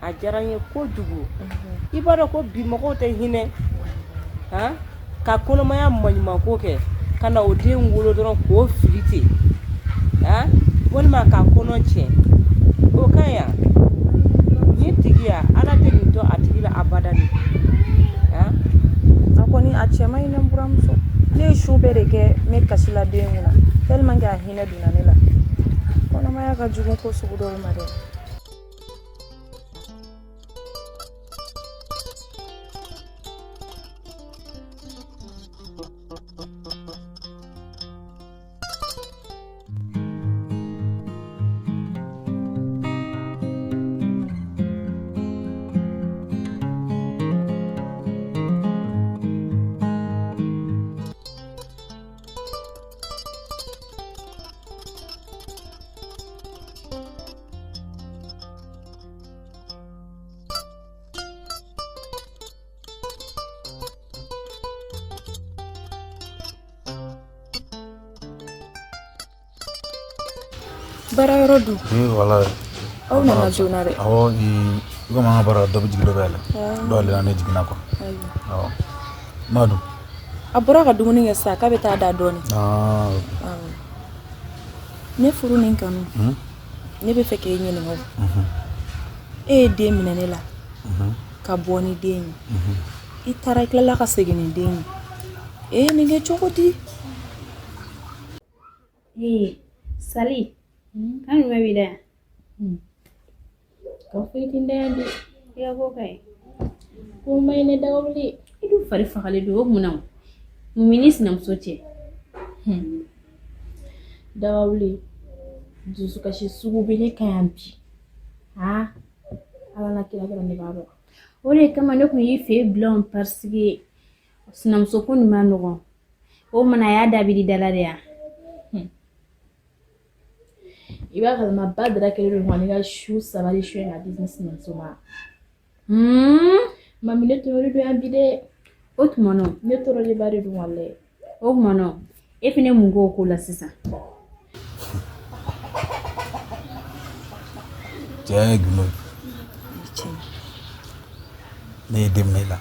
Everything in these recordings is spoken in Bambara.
a diyara n ye kojugu I b'a dɔn ko bi mɔgɔw tɛ hinɛ ka kɔnɔmaya maɲumanko kɛ ka na o den wolo dɔrɔn k'o fili ten walima ka kɔnɔ tiɲɛ o ka ɲi ni tigi ya Ala tɛ nin to a tigi la abada ni a kɔni a cɛ ma ɲi ne buramuso ne ye su bɛɛ de kɛ n bɛ kasi la den kunna tellement que a hinɛ donna ne la kɔnɔmaya ka jugu ko sugu dɔw ma dɛ bara yɔrɔ dun wala aw nana joona dɛ awɔ ko man ka bara dɔ bɛ jigi dɔ bɛ la dɔ le ne jiginna quoi awɔ Madu a bɔra ka dumuni kɛ sa k'a bɛ taa da dɔɔni ne furu nin kanu ne bɛ fɛ k'e ɲininka e ye den minɛ ne la ka bɔ ni den ye I taara I tilala ka segin ni den ye nin kɛ cogo di Sali kan ma bida ka fitin da yandi ya ko kai ko mai ne da wuli idu fari fakale do muna mumini sinam soce da wuli du suka shi sugu bile kayan bi ala na kila kila ne baba ore kama ne kun yi fe blon parce que sinam so kun ma no o mana ya dabidi dalare ya Iba kalma badra kele wani ga shu sabali shu na business nan soma mami ne to do ambide otmono ne to ro bari do walle o mono e fine mungo ko la sisa jaya gulo ne dem ne la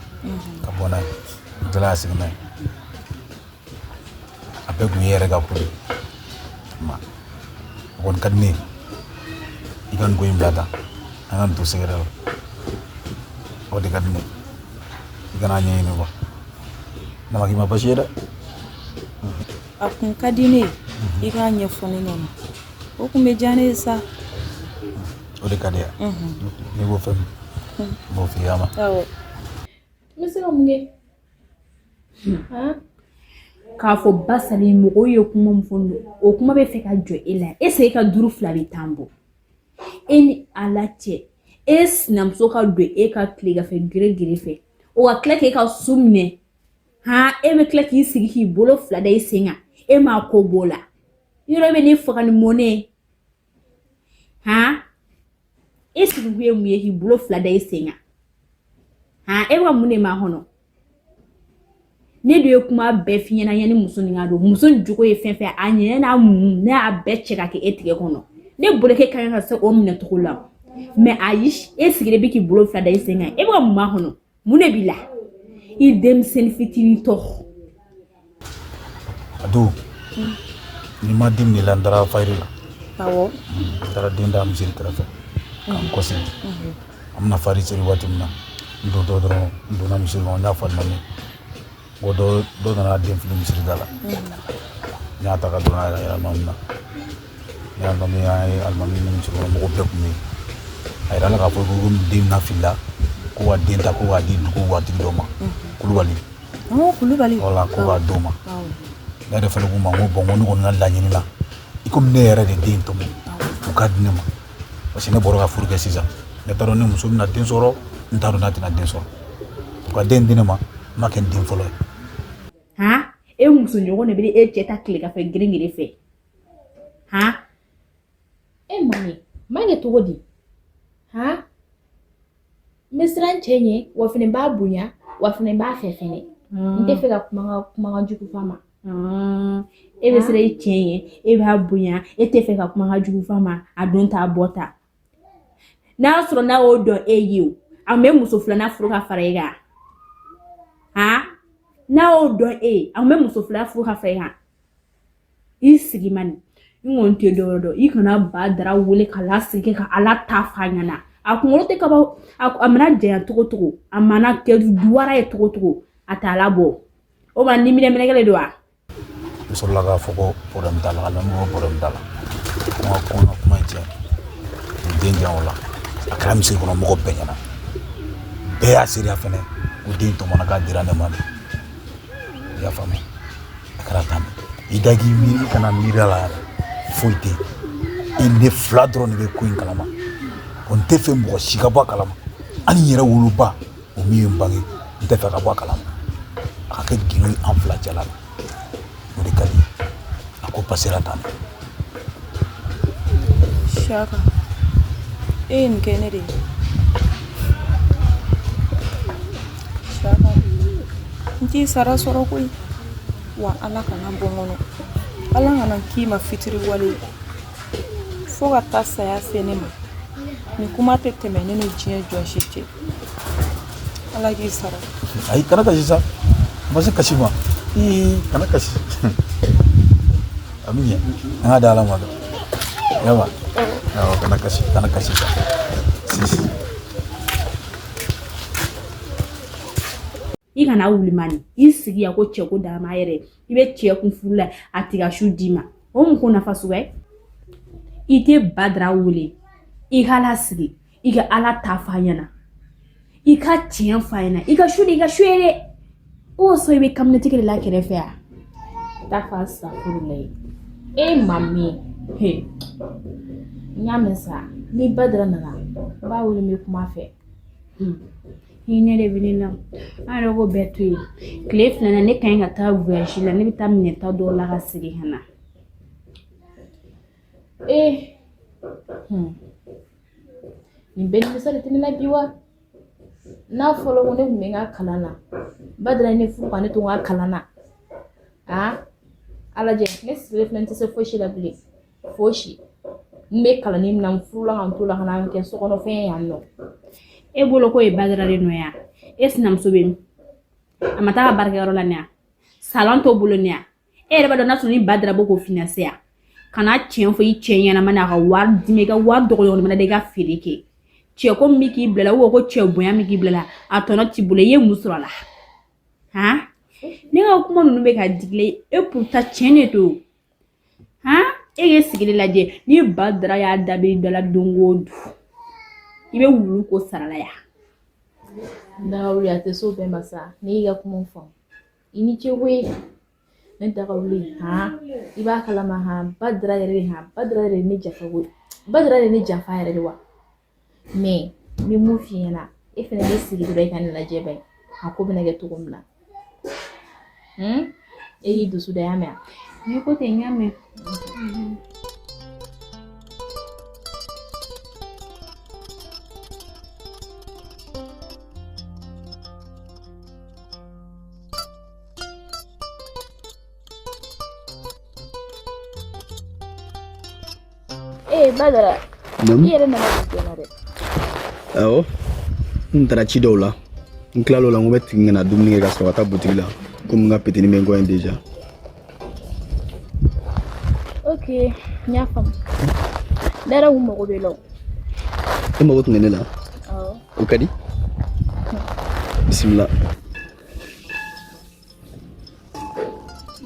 ka bona dala signa ape ku yere ga ko ma kon kadni ikan go imblata anan to segera o de kadni ikan anya ni ba na magi ma bashira a kun ka di ne I ka ɲɛfɔ ne ɲɛna o kun bɛ diya ne ye sa o de ka di ya ne b'o fɛ m'o f'i ya ma awɔ me se ka mun kɛ k'a fɔ basali mɔgɔw ye kuma min fɔ o kuma bɛ fɛ ka jɔ e la est-ce que ka duru fila bɛ tan bɔ e ni Ala cɛ e sinamuso ka don e ka tilegafɛ gere fɛ o ka tila k'e ka su minɛ e bɛ tila k'i sigi k'i bolo fila da I sen kan e m'a ko b'o la yɔrɔ bɛ ne faga ni mɔnɛ e sigi kun ye mun ye k'i bolo fila da I sen kan e bɛ ka mun de m'a kɔnɔ ne do ye kuma bɛɛ f'i ɲɛna yanni muso nin ka don muso jogo ye fɛn fɛn a ɲɛna n'a mumu ne y'a bɛɛ cɛ ka kɛ e tigɛ kɔnɔ ne bolo k'e ka kan ka se o minɛ cogo la mais ayi e sigilen bɛ k'i bolo fila da I sen kan e bɛ ka mun b'a kɔnɔ mun de b'i la I denmisɛnnin fitinin tɔ ado ni ma dim ni la ndara fayri la awɔ dara den da misiri kɛrɛfɛ kan kosi amna fari seri waati min na do na misiri kɔnɔ n y'a fɔ alimami o dɔ nana den fili misiri da la n y'a ta ka don n'a ye alimami na ni alimami ye alimami ni misiri kɔnɔ mɔgɔ bɛɛ kun bɛ yen a yira la k'a fɔ ko den na filila ko ka den ta ko k'a di dugu waatigi dɔ ma kulubali wala ko k'a d'o ma ne yɛrɛ fana k'u ma n ko bon n ko ne kɔni ka laɲini la I komi ne yɛrɛ de den tɔmɔ u ka di ne ma parce que ne bɔra ka furu kɛ sisan ne t'a dɔn ni muso bɛna den sɔrɔ n t'a dɔn n'a tɛna den sɔrɔ u ka den di ne ma n ma kɛ n den fɔlɔ ye e muso ɲɔgɔn de bɛ e cɛ ta tilegafɛ gere fɛ e mani cogo di n bɛ siran cɛ ɲɛ wa fana b'a bonya wa fana b'a fɛ fɛnɛ n tɛ fɛ ka kuma ka jugu fa ma e bɛ siran I cɛ ɲɛ e b'a bonya e tɛ fɛ ka kuma ka jugu fa ma a don ta a bɔ ta n'a sɔrɔ n'a y'o dɔn e ye o a bɛ muso filanan furu ka fara e kan n'a y'o dɔn e a bɛ muso filanan furu ka fara e kan i sigi man ni ŋɔni tɛ dɔwɛrɛ dɔn i kana ba dara wele ka lasigi ka ala ta fa ɲɛna a kunkolo tɛ kaba a mana janya togo togo a mana kɛ duwara ye togo togo a t'a labɔ o ma ni minɛminɛkɛle don wa i sɔrɔla k'a fɔ ko problème t'a la ale m'o problème t'a la kuma in tiɲɛ den jan o la a kɛra misiri kɔnɔ mɔgɔ bɛɛ ɲɛna bɛɛ y'a seereya fɛnɛ ko den tɔmɔna k'a dira ne ma de i y'a faamu a kɛra tan de i dagi miiri kana miiri a la yɛrɛ foyi tɛ i ne fila dɔrɔn de bɛ ko in kalama o n tɛ fɛ mɔgɔ si ka bɔ a kalama hali n yɛrɛ woloba o min ye n bange n tɛ fɛ ka bɔ a kalama a ka kɛ gindo ye an fila cɛla la o de ka di a ko pasera tan de. Shaka e nin kɛ ne de Shaka n t'i sara sɔrɔ koyi wa ala kana bɔ n kɔnɔ ala kana k'i ma fitiri wale fo ka taa saya se ne ma ni kuma tɛ tɛmɛ ne ni diɲɛ jɔn si cɛ ala k'i sara ayi kana kasi sa ma se kasi ma kana kasi ami ɲɛ an ka da ala ma dɔn yawa yawa kana kasi sa sisi i kana wuli mani i sigi ya ko cɛ ko dama yɛrɛ i bɛ cɛ kun furu la a tiga su d'i ma o mun ko nafa suguya i tɛ badara wele i ka ala sigi i ka ala ta fa ɲɛna i ka tiɲɛ fa ɲɛna i ka su de i ka su ye dɛ o sɔrɔ i bɛ kabinɛtigi de la kɛrɛfɛ yan ta fa sa furu la ye e ma min he n y'a mɛn sa ni badara nana n b'a wele n bɛ kuma fɛ hinɛ de bɛ ne la an yɛrɛ ko bɛɛ to yen tile filanan ne ka ɲi ka taa voyage la ne bɛ taa minɛta dɔw la ka segin ka na nin bɛɛ nimisa de tɛ ne la bi wa n'a fɔra ko ne tun bɛ n ka kalan na badara ye ne furu ka ne to n ka kalan na ala jɛ ne sigilen filɛ n tɛ se fosi la bilen fosi n bɛ kalanni min na n furula ka n to la ka na kɛ sokɔnɔfɛn yan nɔ e bolo ko ye badara de nɔ yan e sinamuso bɛ min a ma taa ka baarakɛyɔrɔ la ne yan salon t'o bolo ne yan e yɛrɛ b'a dɔn n'a sɔrɔ ni badara b'o k'o finance yan kana tiɲɛ fɔ i cɛ ɲɛna ma n'a ka wari d'i ma i ka wari dɔgɔyɔrɔ mana de i ka feere kɛ cɛ ko min k'i bila la ko cɛ bonya min k'i bila la a tɔnɔ t'i bolo i ye mun sɔrɔ a la ne ka kuma ninnu bɛ ka digile e pourtant tiɲɛ de don e k'e sigili lajɛ ni badara y'a dabi dɔ la don o don i bɛ wulu ko sarala yan daga wuli a tɛ so bɛɛ ma sa ne y'i ka kuma faamu i ni ce koyi ne daga wuli i b'a kalama badara yɛrɛ de badara yɛrɛ de ne jafa koyi badara yɛrɛ de ne jafa yɛrɛ de wa mais n bɛ mun f'i ɲɛna e fana bɛ sigi dɔrɔn i ka nin lajɛ bɛɛ a ko bɛna kɛ cogo min na e y'i dusu da y'a mɛn ne ko ten n y'a mɛn badara i yɛrɛ nana joona dɛ awɔ n taara ci dɔw la n tilal'o la n ko bɛ tigi kana dumuni kɛ ka sɔrɔ ka taa butigi la komi n ka petini bɛ n kɔ yen déjà ok n y'a faamu ne yɛrɛ kun mago bɛ la e mago tun bɛ ne la o ka di bisimila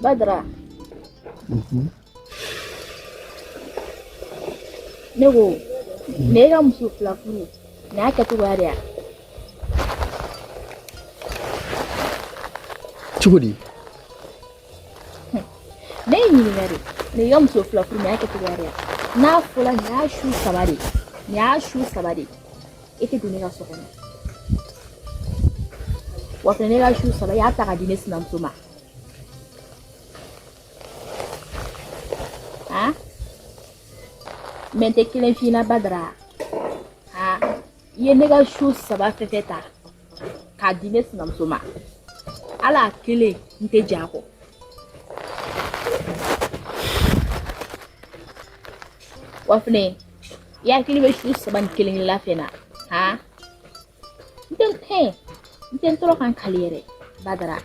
badara ne ko ne ka muso fila furu ne y'a kɛcogoya de ya cogo di ne ye ɲininka de ne ka muso fila furu ne y'a kɛcogoya de ya n'a fɔla nin y'a su saba de e tɛ don ne ka so kɔnɔ wa fɛnɛ ne ka su saba i y'a ta ka di ne sinamuso ma mais n tɛ kelen f'i ɲɛna badara i ye ne ka su saba fɛn fɛn ta k'a di ne sinamuso ma ala kelen n tɛ jɛn a kɔ wa fɛnɛ ya kili be shu saban killing la fena ha nden toro kan kalire badara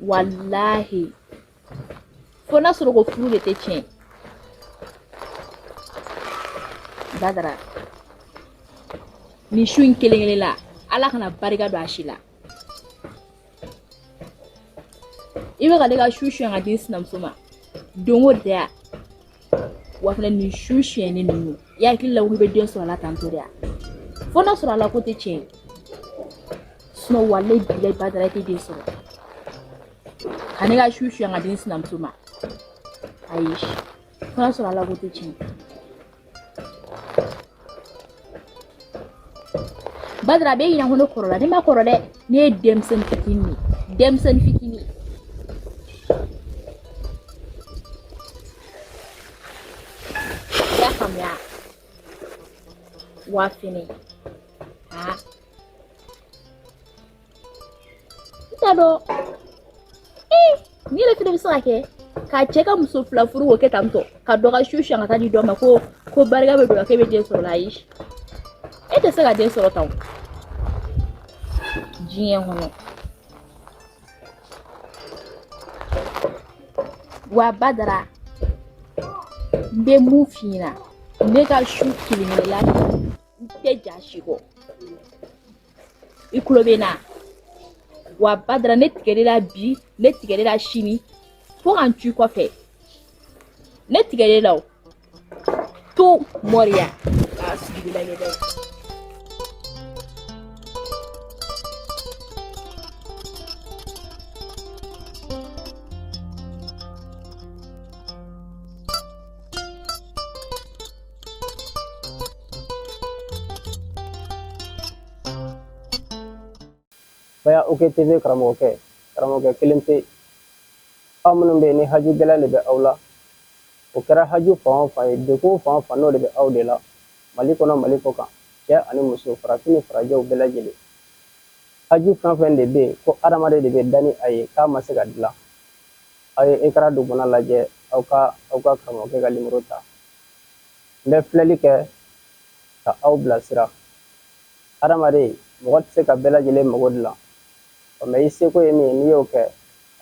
wallahi fona soro ko furu te chen badara ni shu killing la ala kana barika do ashila ibe ga daga shu nga dis nam suma dongo dia wa fana ni shu ni nu ya kili la wibe den so la tantoria fona soro la ko te chen sno wale bile badara te de so kanega shu nga dis nam suma aish fona soro la ko te chen badra be ina hono korola ni ma korole ne demsen fitini ya kamya wa fini ha tado ni le fini bisake ka cheka muso fula furu wo ketamto ka doga shusha ngata di doma ko barga be do ka be de so la ish ete se ga de so taw jiyen hono wa badara be mu fina ne ka shu kilin la te jashigo ikulobena wa badara ne tigere la bi ne tigere la shini fo an tu ko fe ne tigere la to moria asigi la ngede baya oke TV karamoke kelimte amunum be ni haju gela le be awla o kara haju fa de ko fa no le be awdela maliko ka ya ani muso farafini farajaw bela jele haju fan de be ko adamade de be dani ay ka masega dila ay ekara du bona laje awka karamoke ga limrota le flali ke ta awbla sira adamade mo se ka bela jele magodla mais ise ko yemi ni yo ke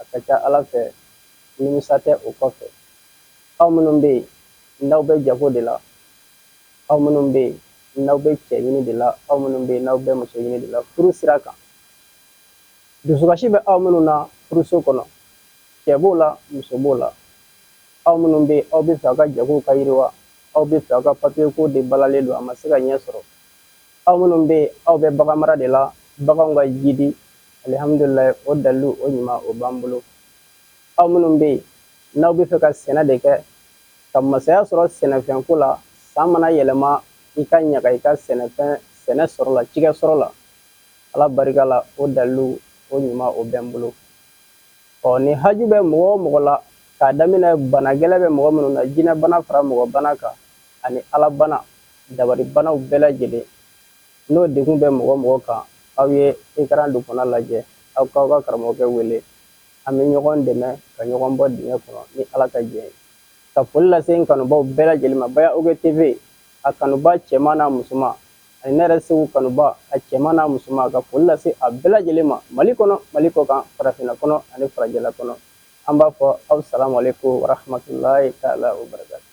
akacha ala fe ni musate o ko fe aw munum be ndaw be jago de la aw munum be ndaw be cheyini de la aw munum be ndaw be muso yini de la furu siraka dusugashi be aw mununa furu so kono kebola muso bola aw munum be aw be faga jago kayirwa aw be faga papier ko de balale do amasega nyesoro aw munum be aw be bagamara de la baganga jidi alhamdulillah o dalu o nyima o bambulo aw munum be naw be feka sena de ke kam masaya soro sena fen kula samana yelema ikanya ka ika sena soro la chiga soro la ala barikala o dalu o nyima o bambulo o ni haju be mo la ka damina bana gele be mo mununa jina bana fara mo bana ka ani ala bana dabari bana bela jede no de gumbe mo ka awye ekran du kona laje aw ka karamoke wele ami nyogon deme ka nyogon bod dinga kono ni ala ka je ka fulla sen kanu bo bela jelima baya oge TV akanu ba chemana musuma ay nere su kanu ba a chemana musuma ka fulla se a bela jelima maliko kan farafina kono ani farajela kono amba fo assalamu alaikum wa rahmatullahi ta'ala wa barakatuh